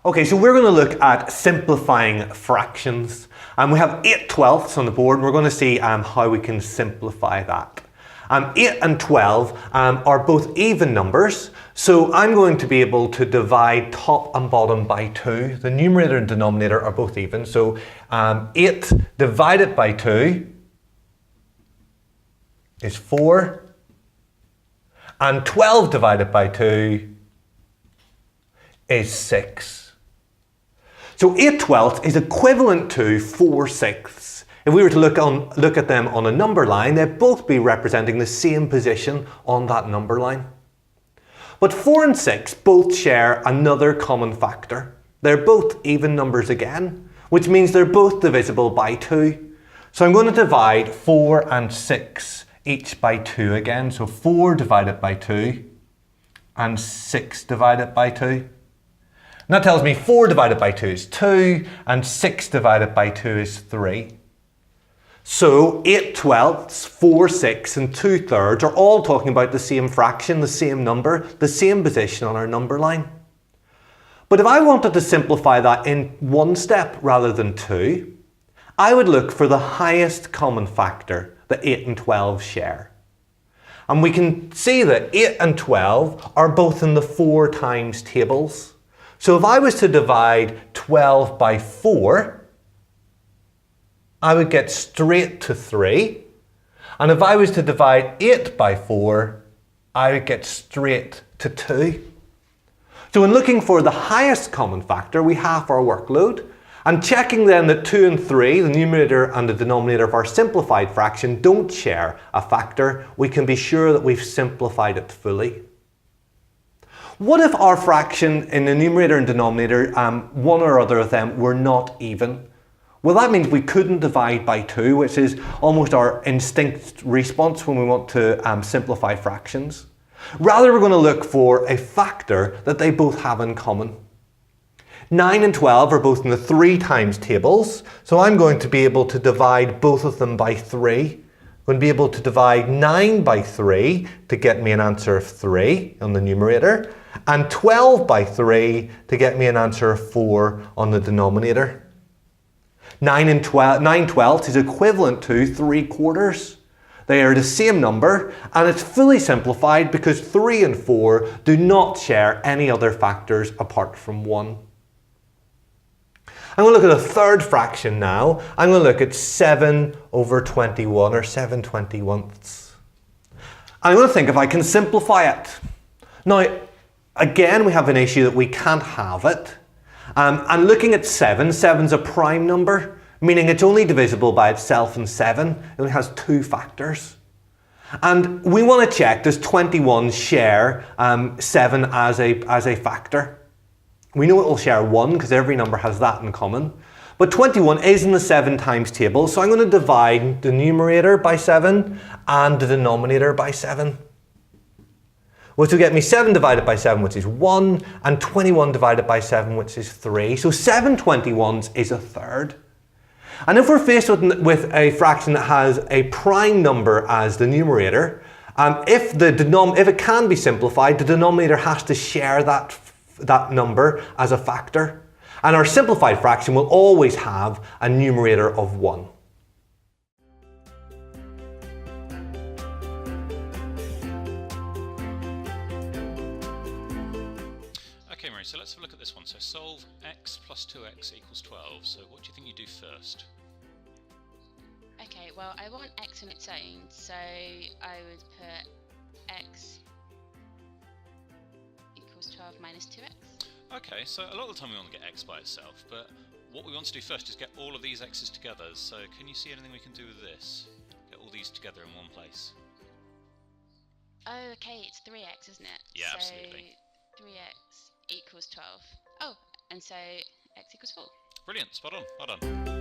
Okay, so we're going to look at simplifying fractions. We have 8/12 on the board, and we're going to see how we can simplify that. 8 and 12 are both even numbers, so I'm going to be able to divide top and bottom by 2. The numerator and denominator are both even, so 8 divided by 2 is 4, and 12 divided by 2 is 6. So 8/12 is equivalent to 4/6. If we were to look at them on a number line, they'd both be representing the same position on that number line. But 4 and 6 both share another common factor. They're both even numbers again, which means they're both divisible by 2. So I'm going to divide 4 and 6 each by 2 again. So 4 divided by 2 and 6 divided by 2. And that tells me 4 divided by 2 is 2 and 6 divided by 2 is 3. So 8/12, 4/6 and 2/3 are all talking about the same fraction, the same number, the same position on our number line. But if I wanted to simplify that in one step rather than two, I would look for the highest common factor that 8 and 12 share. And we can see that 8 and 12 are both in the 4 times tables. So if I was to divide 12 by 4, I would get straight to 3. And if I was to divide 8 by 4, I would get straight to 2. So in looking for the highest common factor, we halve our workload. And checking then that 2 and 3, the numerator and the denominator of our simplified fraction, don't share a factor, we can be sure that we've simplified it fully. What if our fraction in the numerator and denominator, one or other of them, were not even? Well, that means we couldn't divide by 2, which is almost our instinct response when we want to simplify fractions. Rather, we're going to look for a factor that they both have in common. 9 and 12 are both in the 3 times tables, so I'm going to be able to divide both of them by 3. I'm going to be able to divide 9 by 3 to get me an answer of 3 on the numerator, and 12 by 3 to get me an answer of 4 on the denominator. 9/12 is equivalent to 3/4. They are the same number, and it's fully simplified because 3 and 4 do not share any other factors apart from 1. I'm going to look at a third fraction now. I'm going to look at 7/21, or 7/21. I'm going to think if I can simplify it. Now, again, we have an issue that we can't have it. And looking at 7's a prime number, meaning it's only divisible by itself in 7. It only has 2 factors. And we want to check, does 21 share 7 as a factor? We know it will share 1 because every number has that in common. But 21 is in the 7 times table, so I'm going to divide the numerator by 7 and the denominator by 7. Which will get me 7 divided by 7, which is 1, and 21 divided by 7, which is 3. So 7/21 is a third. And if we're faced with a fraction that has a prime number as the numerator, if it can be simplified, the denominator has to share that number as a factor. And our simplified fraction will always have a numerator of 1. Okay, Mary, so let's have a look at this one. So solve x plus 2x equals 12. So what do you think you do first? Okay, well, I want x on its own, so I would put x equals 12 minus 2x. Okay, so a lot of the time we want to get x by itself, but what we want to do first is get all of these x's together. So can you see anything we can do with this? Get all these together in one place. Oh, okay, it's 3x, isn't it? Yeah, so absolutely. 3x equals 12. Oh, and so x equals 4. Brilliant, spot on, well done.